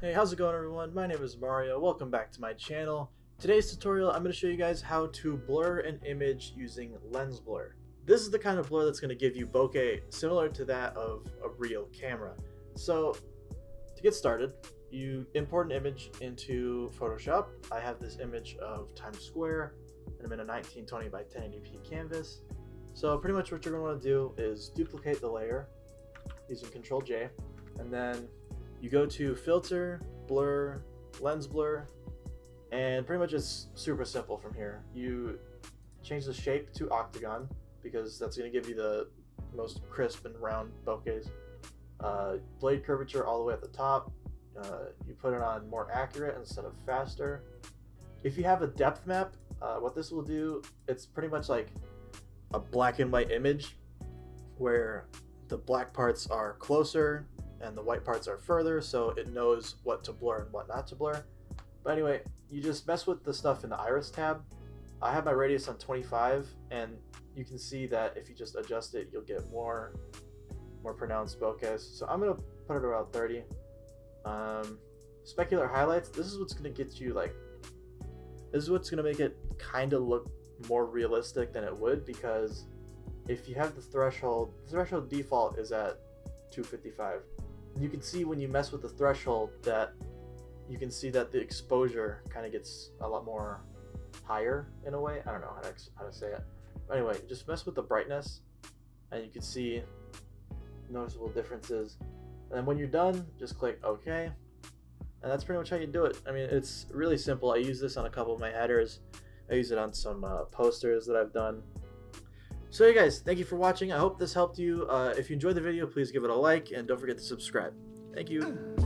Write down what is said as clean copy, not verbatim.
Hey, how's it going everyone? My name is Mario. Welcome back to my channel. Today's tutorial, I'm going to show you guys how to blur an image using lens blur. This is the kind of blur that's going to give you bokeh similar to that of a real camera. So, to get started, you import an image into Photoshop. I have this image of Times Square, and I'm in a 1920 by 1080p canvas. So pretty much what you're going to want to do is duplicate the layer using Ctrl J, and then you go to Filter, Blur, Lens Blur, and pretty much it's super simple from here. You change the shape to octagon because that's going to give you the most crisp and round bokehs. Blade curvature all the way at the top. You put it on more accurate instead of faster. If you have a depth map, what this will do, it's pretty much like a black and white image where the black parts are closer and the white parts are further, so it knows what to blur and what not to blur. But anyway, you just mess with the stuff in the iris tab. I have my radius on 25, and you can see that if you just adjust it, you'll get more pronounced bokehs. So I'm gonna put it around 30. Specular highlights, this is what's gonna get you this is what's gonna make it kind of look more realistic than it would, because if you have the threshold default is at 255. You can see when you mess with the threshold that you can see that the exposure kind of gets a lot more higher in a way. I don't know how to say it. But anyway, just mess with the brightness and you can see noticeable differences. And then when you're done, just click OK. And that's pretty much how you do it. I mean, it's really simple. I use this on a couple of my headers. I use it on some posters that I've done. So hey guys, thank you for watching. I hope this helped you. If you enjoyed the video, please give it a like and don't forget to subscribe. Thank you.